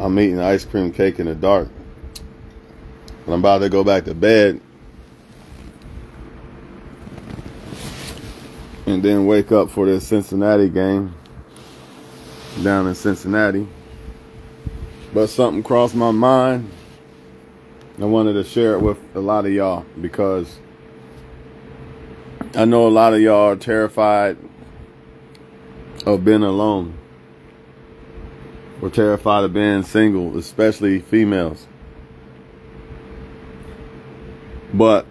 I'm eating ice cream cake in the dark. And I'm about to go back to bed. And then wake up for this Cincinnati game down in Cincinnati. But something crossed my mind. I wanted to share it with a lot of y'all because I know a lot of y'all are terrified of being alone. Or terrified of being single, especially females. But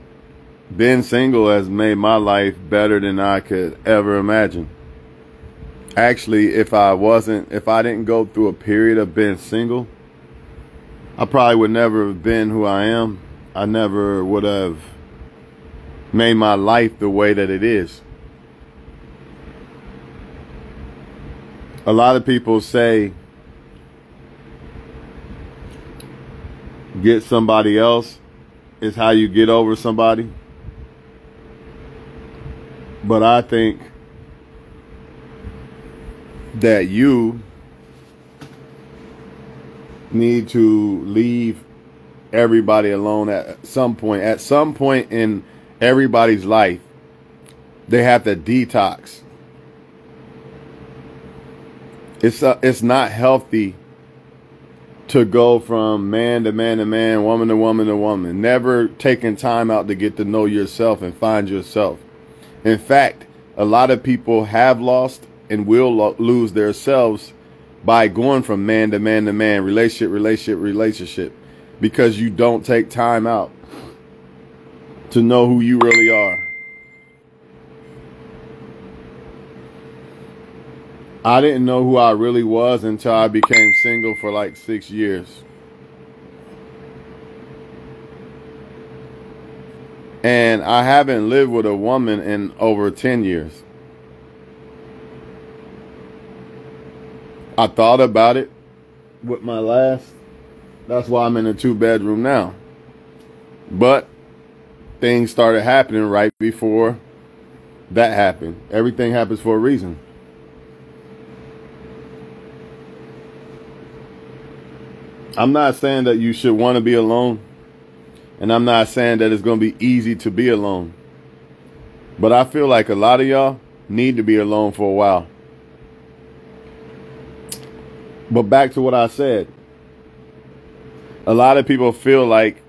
being single has made my life better than I could ever imagine. Actually, if I didn't go through a period of being single, I probably would never have been who I am. I never would have made my life the way that it is. A lot of people say, get somebody else is how you get over somebody. But I think that you need to leave everybody alone at some point. At some point in everybody's life, they have to detox. It's not healthy to go from man to man to man, woman to woman to woman. Never taking time out to get to know yourself and find yourself. In fact, a lot of people have lost and will lose their selves by going from man to man to man, relationship, because you don't take time out to know who you really are. I didn't know who I really was until I became single for like 6 years. And I haven't lived with a woman in over 10 years. I thought about it with my last. That's why I'm in a 2-bedroom now. But things started happening right before that happened. Everything happens for a reason. I'm not saying that you should want to be alone. And I'm not saying that it's going to be easy to be alone. But I feel like a lot of y'all need to be alone for a while. But back to what I said. A lot of people feel like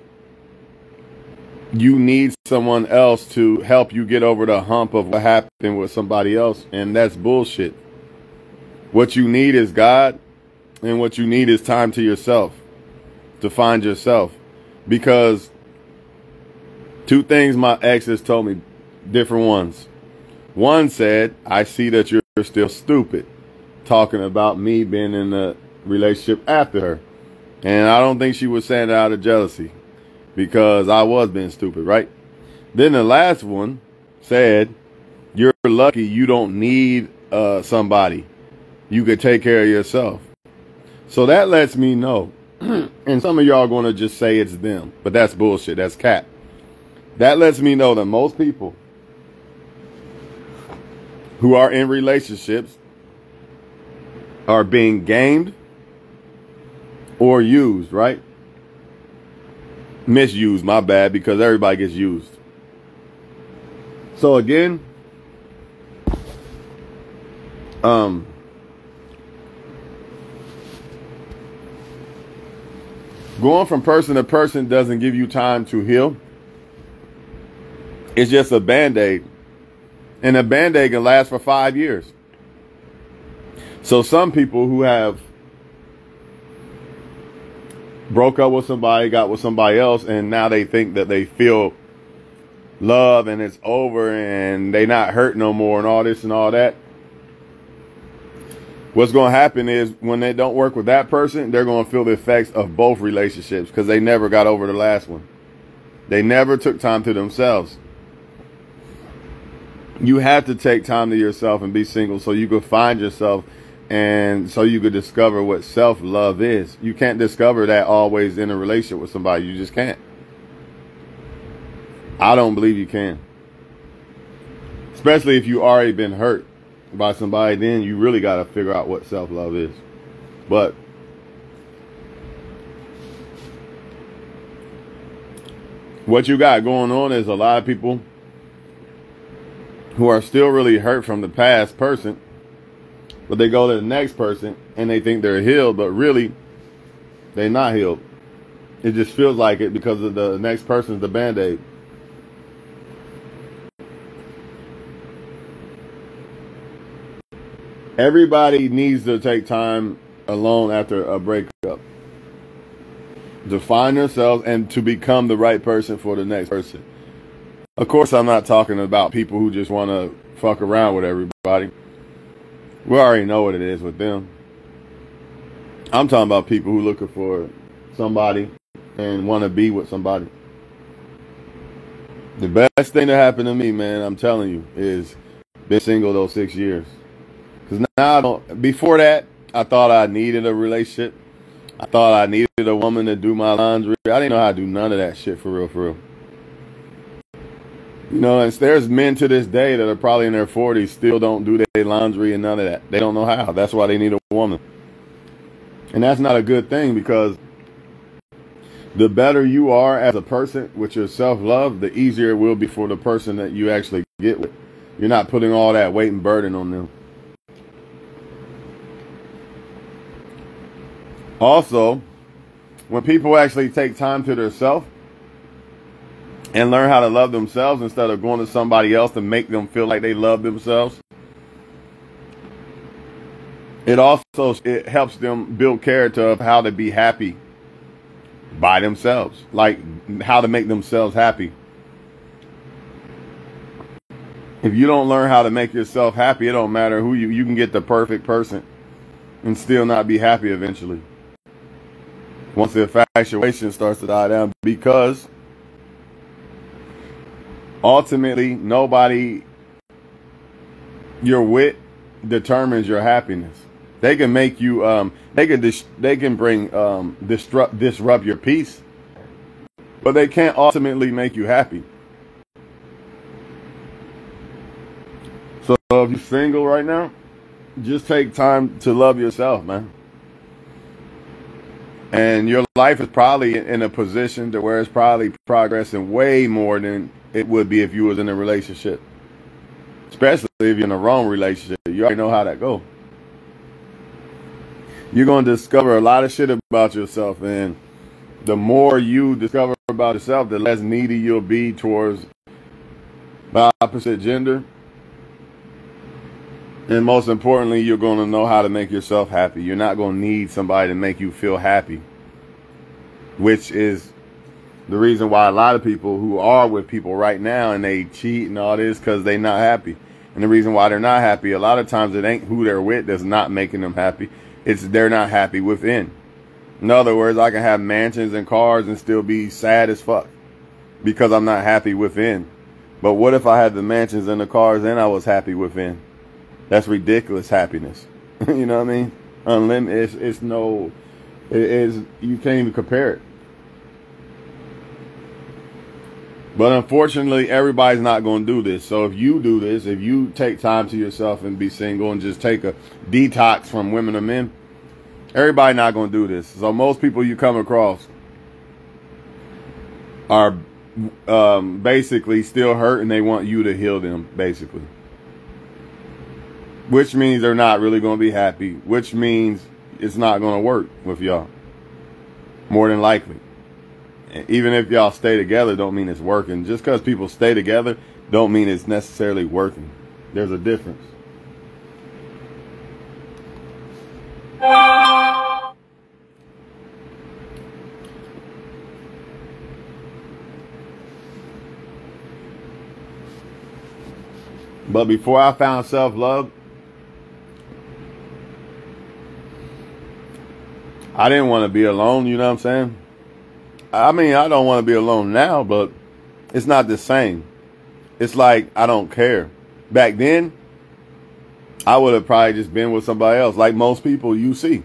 you need someone else to help you get over the hump of what happened with somebody else. And that's bullshit. What you need is God. And what you need is time to yourself, to find yourself. Because 2 things my exes told me, different ones. One said, I see that you're still stupid, talking about me being in a relationship after her. And I don't think she was saying it out of jealousy, because I was being stupid, right? Then the last one said, you're lucky you don't need somebody. You could take care of yourself. So that lets me know, and some of y'all are going to just say it's them, but that's bullshit. That's cap. That lets me know that most people who are in relationships are being gamed or used, right? Misused, my bad, because everybody gets used. So again, going from person to person doesn't give you time to heal. It's just a Band-Aid. And a Band-Aid can last for 5 years. So some people who have broke up with somebody, got with somebody else, and now they think that they feel love and it's over and they not hurt no more and all this and all that. What's going to happen is when they don't work with that person, they're going to feel the effects of both relationships because they never got over the last one. They never took time to themselves. You have to take time to yourself and be single so you could find yourself and so you could discover what self-love is. You can't discover that always in a relationship with somebody. You just can't. I don't believe you can. Especially if you already been hurt by somebody, then you really got to figure out what self-love is. But What you got going on is a lot of people who are still really hurt from the past person, but they go to the next person and they think they're healed, but really they're not healed. It just feels like it because of the next person's the Band-Aid. Everybody needs to take time alone after a breakup to find themselves and to become the right person for the next person. Of course, I'm not talking about people who just want to fuck around with everybody. We already know what it is with them. I'm talking about people who are looking for somebody and want to be with somebody. The best thing that happened to me, man, I'm telling you, is being single those 6 years. Because now, before that, I thought I needed a relationship. I thought I needed a woman to do my laundry. I didn't know how to do none of that shit for real, for real. You know, and there's men to this day that are probably in their 40s still don't do their laundry and none of that. They don't know how. That's why they need a woman. And that's not a good thing, because the better you are as a person with your self-love, the easier it will be for the person that you actually get with. You're not putting all that weight and burden on them. Also, when people actually take time to themselves and learn how to love themselves instead of going to somebody else to make them feel like they love themselves, it helps them build character of how to be happy by themselves, like how to make themselves happy. If you don't learn how to make yourself happy, it don't matter who you can get the perfect person and still not be happy eventually. Once the infatuation starts to die down, because ultimately your wit determines your happiness. They can make you, they can disrupt your peace, but they can't ultimately make you happy. So if you're single right now, just take time to love yourself, man. And your life is probably in a position to where it's probably progressing way more than it would be if you was in a relationship. Especially if you're in a wrong relationship. You already know how that goes. You're going to discover a lot of shit about yourself. And the more you discover about yourself, the less needy you'll be towards the opposite gender. And most importantly, you're going to know how to make yourself happy. You're not going to need somebody to make you feel happy, which is the reason why a lot of people who are with people right now and they cheat and all this, because they're not happy. And the reason why they're not happy, a lot of times it ain't who they're with that's not making them happy. It's they're not happy within. In other words, I can have mansions and cars and still be sad as fuck because I'm not happy within. But what if I had the mansions and the cars and I was happy within? That's ridiculous happiness. You know what I mean? Unlimited. You can't even compare it. But unfortunately, everybody's not going to do this. So if you do this, if you take time to yourself and be single and just take a detox from women or men, everybody not going to do this. So most people you come across are basically still hurt and they want you to heal them, basically. Which means they're not really going to be happy. Which means it's not going to work with y'all. More than likely. Even if y'all stay together, don't mean it's working. Just because people stay together, don't mean it's necessarily working. There's a difference. But before I found self-love, I didn't want to be alone, you know what I'm saying? I mean, I don't want to be alone now, but it's not the same. It's like I don't care. Back then, I would have probably just been with somebody else, like most people you see.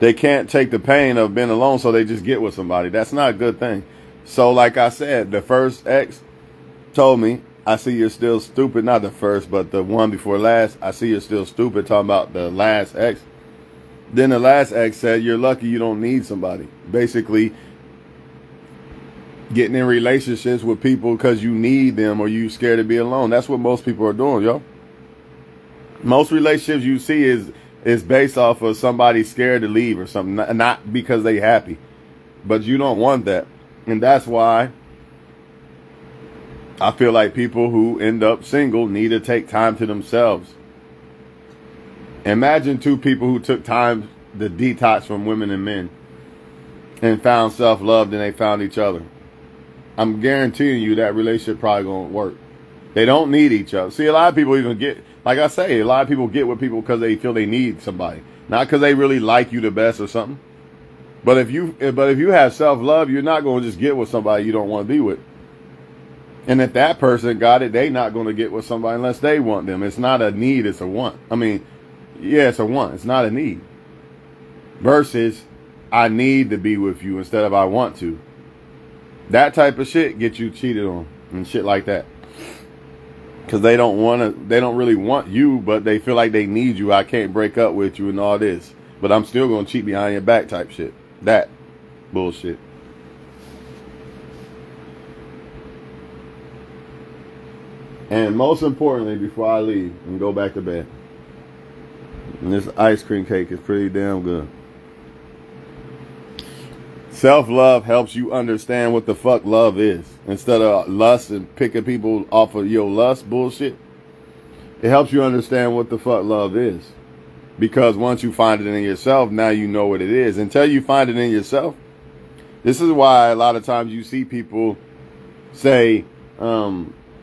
They can't take the pain of being alone, so they just get with somebody. That's not a good thing. So like I said, the first ex told me, I see you're still stupid. Not the first, but the one before last. I see you're still stupid, talking about the last ex. Then the last ex said, you're lucky you don't need somebody. Basically, Getting in relationships with people because you need them or you scared to be alone. That's what most people are doing, yo. Most relationships you see is based off of somebody scared to leave or something, not because they happy. But you don't want that. And that's why I feel like people who end up single need to take time to themselves. Imagine two people who took time to detox from women and men and found self-love, and they found each other. I'm guaranteeing you that relationship probably gonna work. They don't need each other. See, a lot of people even get, like I say, a lot of people get with people because they feel they need somebody, not because they really like you the best or something. But if you have self-love, you're not gonna just get with somebody you don't want to be with. And if that person got it, they not gonna get with somebody unless they want them. It's not a need, it's a want. I mean, yeah, it's a want. It's not a need. Versus, I need to be with you instead of I want to. That type of shit gets you cheated on and shit like that. Because they don't really want you, but they feel like they need you. I can't break up with you and all this. But I'm still going to cheat behind your back type shit. That bullshit. And most importantly, before I leave and go back to bed, and this ice cream cake is pretty damn good. Self-love helps you understand what the fuck love is. Instead of lust and picking people off of your lust bullshit, it helps you understand what the fuck love is. Because once you find it in yourself, now you know what it is. Until you find it in yourself, this is why a lot of times you see people say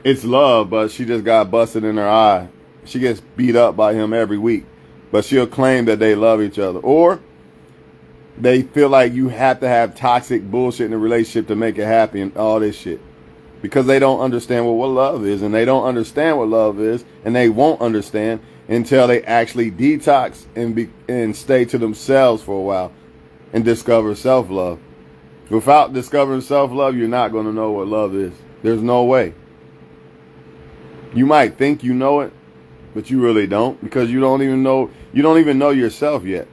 it's love, but she just got busted in her eye. She gets beat up by him every week, but she'll claim that they love each other. Or they feel like you have to have toxic bullshit in a relationship to make it happy and all this shit. Because they don't understand what love is. And they don't understand what love is. And they won't understand until they actually detox and stay to themselves for a while and discover self-love. Without discovering self-love, you're not going to know what love is. There's no way. You might think you know it, but you really don't. Because you don't even know yourself yet.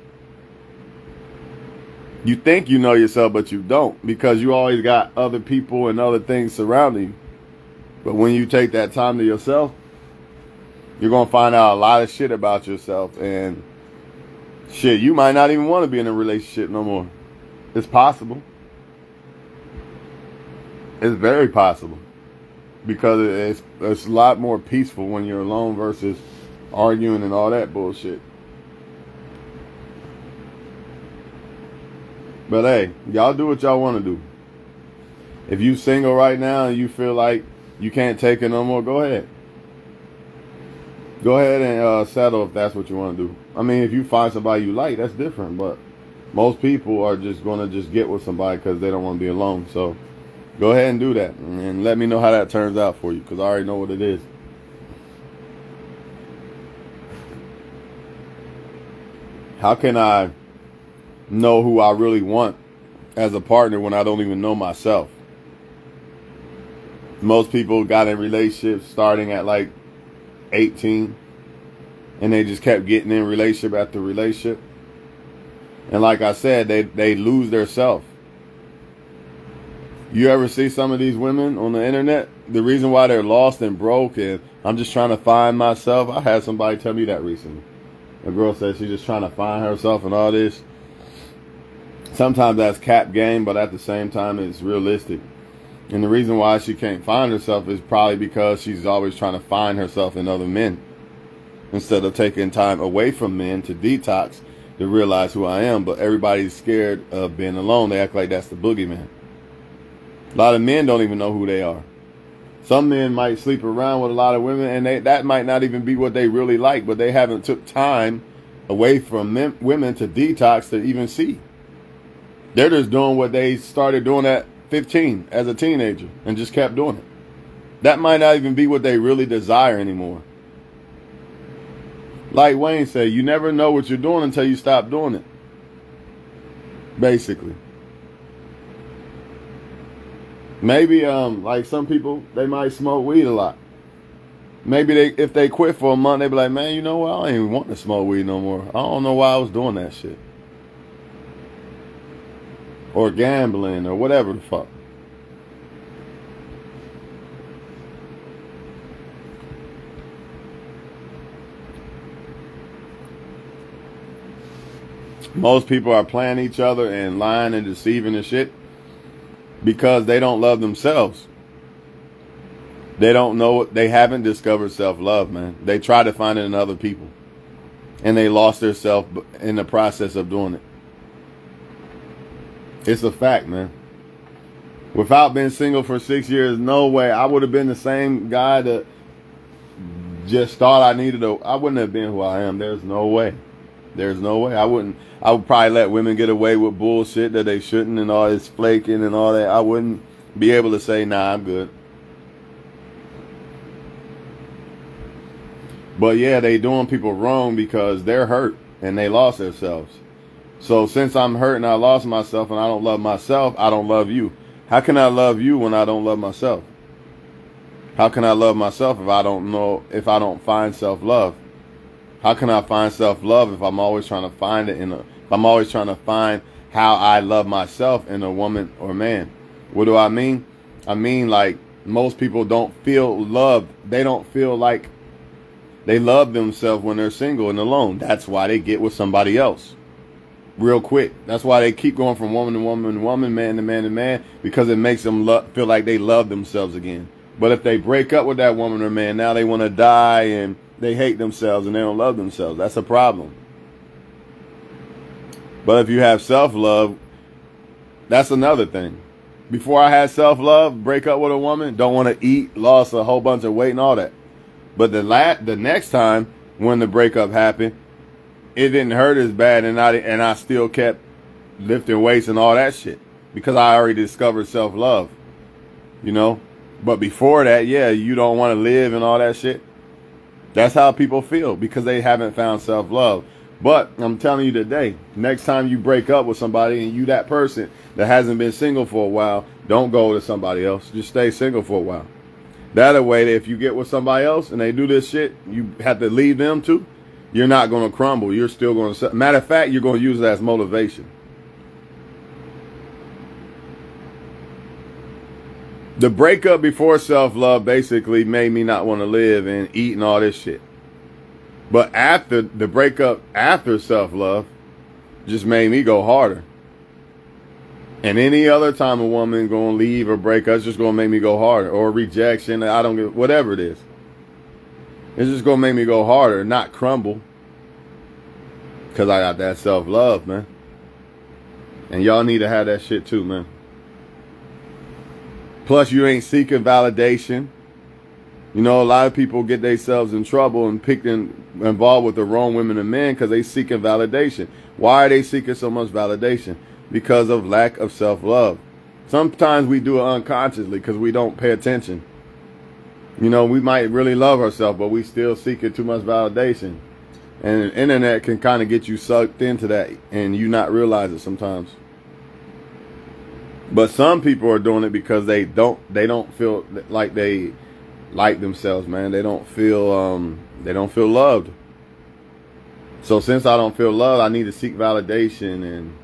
You think you know yourself, but you don't, because you always got other people and other things surrounding you. But when you take that time to yourself, you're going to find out a lot of shit about yourself. And shit, you might not even want to be in a relationship no more. It's possible. It's very possible. Because it's a lot more peaceful when you're alone versus arguing and all that bullshit. But hey, y'all do what y'all want to do. If you single right now and you feel like you can't take it no more, go ahead. Go ahead and settle if that's what you want to do. I mean, if you find somebody you like, that's different. But most people are just going to just get with somebody because they don't want to be alone. So go ahead and do that. And let me know how that turns out for you, because I already know what it is. How can I know who I really want as a partner when I don't even know myself? Most people got in relationships starting at like 18, and they just kept getting in relationship after relationship. And like I said, they lose their self. You ever see some of these women on the internet? The reason why they're lost and broke and I'm just trying to find myself. I had somebody tell me that recently. A girl said she's just trying to find herself and all this. Sometimes that's cap game, but at the same time, it's realistic. And the reason why she can't find herself is probably because she's always trying to find herself in other men, instead of taking time away from men to detox, to realize who I am. But everybody's scared of being alone. They act like that's the boogeyman. A lot of men don't even know who they are. Some men might sleep around with a lot of women, and that might not even be what they really like, but they haven't took time away from women to detox to even see. They're just doing what they started doing at 15 as a teenager and just kept doing it. That might not even be what they really desire anymore. Like Wayne said, you never know what you're doing until you stop doing it. Basically. Maybe like some people, they might smoke weed a lot. Maybe if they quit for a month, they be like, man, you know what? I don't even want to smoke weed no more. I don't know why I was doing that shit. Or gambling or whatever the fuck. Most people are playing each other and lying and deceiving and shit because they don't love themselves. They don't know, they haven't discovered self-love, man. They try to find it in other people. And they lost their self in the process of doing it. It's a fact, man. Without being single for 6 years, no way. I would have been the same guy that just thought I wouldn't have been who I am. There's no way. There's no way. I would probably let women get away with bullshit that they shouldn't and all this flaking and all that. I wouldn't be able to say, nah, I'm good. But yeah, they doing people wrong because they're hurt and they lost themselves. So since I'm hurt and I lost myself and I don't love myself, I don't love you. How can I love you when I don't love myself? How can I love myself if I don't find self-love? How can I find self-love if I'm always trying to find it if I'm always trying to find how I love myself in a woman or man? What do I mean? I mean, like, most people don't feel loved. They don't feel like they love themselves when they're single and alone. That's why they get with somebody else real quick. That's why they keep going from woman to woman to woman, man to man to man, because it makes them feel like they love themselves again. But if they break up with that woman or man, now they want to die and they hate themselves and they don't love themselves. That's a problem. But if you have self-love, that's another thing. Before I had self-love, break up with a woman, don't want to eat, lost a whole bunch of weight and all that. But the next time when the breakup happened, it didn't hurt as bad, and I still kept lifting weights and all that shit because I already discovered self-love, you know. But before that, yeah, you don't want to live and all that shit. That's how people feel because they haven't found self-love. But I'm telling you today, next time you break up with somebody and you that person that hasn't been single for a while, don't go to somebody else. Just stay single for a while. That way, if you get with somebody else and they do this shit, you have to leave them too. You're not going to crumble. You're still going to... Matter of fact, you're going to use it as motivation. The breakup before self-love basically made me not want to live and eat and all this shit. But after the breakup, after self-love, just made me go harder. And any other time a woman going to leave or break up, it's just going to make me go harder. Or rejection, I don't give... Whatever it is. It's just going to make me go harder, not crumble. Because I got that self-love, man. And y'all need to have that shit too, man. Plus, you ain't seeking validation. You know, a lot of people get themselves in trouble and involved with the wrong women and men because they seeking validation. Why are they seeking so much validation? Because of lack of self-love. Sometimes we do it unconsciously because we don't pay attention. You know, we might really love ourselves, but we still seeking too much validation. And the internet can kind of get you sucked into that and you not realize it sometimes. But some people are doing it because they don't feel like they like themselves, man. They don't feel loved. So since I don't feel love, I need to seek validation. And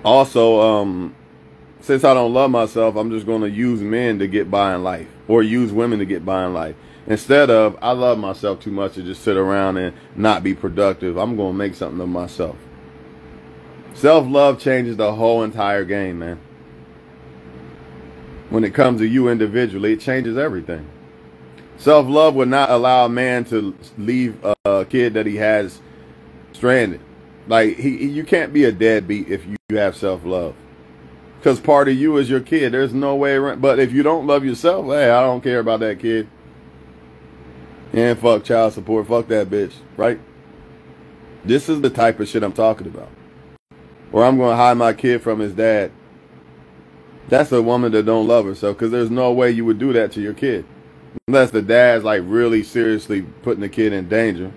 also, since I don't love myself, I'm just going to use men to get by in life or use women to get by in life. Instead of, I love myself too much to just sit around and not be productive. I'm going to make something of myself. Self-love changes the whole entire game, man. When it comes to you individually, it changes everything. Self-love would not allow a man to leave a kid that he has stranded. Like, you can't be a deadbeat if you have self-love. Because part of you is your kid. There's no way around. But if you don't love yourself, hey, I don't care about that kid. And fuck child support. Fuck that bitch. Right? This is the type of shit I'm talking about. Or I'm going to hide my kid from his dad. That's a woman that don't love herself. Because there's no way you would do that to your kid. Unless the dad's like really seriously putting the kid in danger.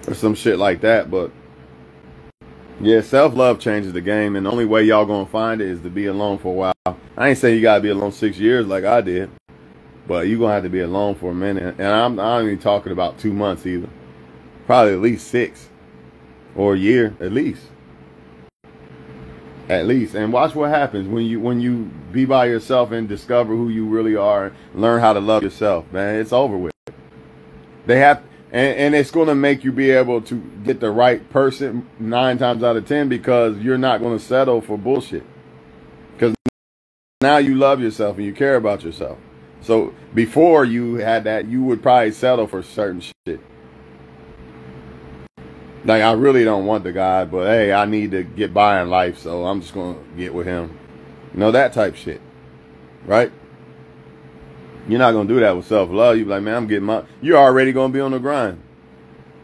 Or some shit like that. But yeah, self-love changes the game. And the only way y'all going to find it is to be alone for a while. I ain't saying you got to be alone 6 years like I did. But you're going to have to be alone for a minute. And I'm not even talking about 2 months either. Probably at least 6 or a year, at least. At least. And watch what happens when you be by yourself and discover who you really are and learn how to love yourself, man. It's over with. They have, and it's going to make you be able to get the right person 9 times out of 10 because you're not going to settle for bullshit. Because now you love yourself and you care about yourself. So before you had that, you would probably settle for certain shit. Like, I really don't want the guy, but hey, I need to get by in life, so I'm just going to get with him. You know, that type shit. Right? You're not going to do that with self-love. You be like, man, I'm getting my... You're already going to be on the grind.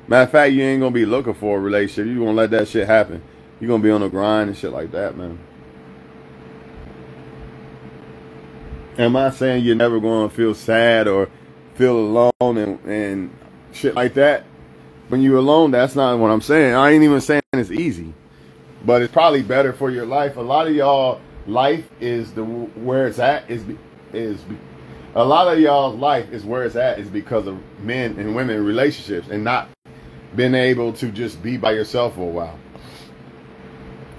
Matter of fact, you ain't going to be looking for a relationship. You're going to let that shit happen. You're going to be on the grind and shit like that, man. Am I saying you're never going to feel sad or feel alone and shit like that? When you're alone, that's not what I'm saying. I ain't even saying it's easy. But it's probably better for your life. A lot of y'all life is where it's at a lot of y'all's life is where it's at is because of men and women relationships and not being able to just be by yourself for a while.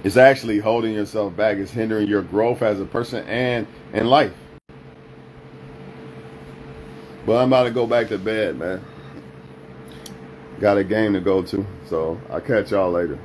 It's actually holding yourself back. It's hindering your growth as a person and in life. But I'm about to go back to bed, man. Got a game to go to, so I'll catch y'all later.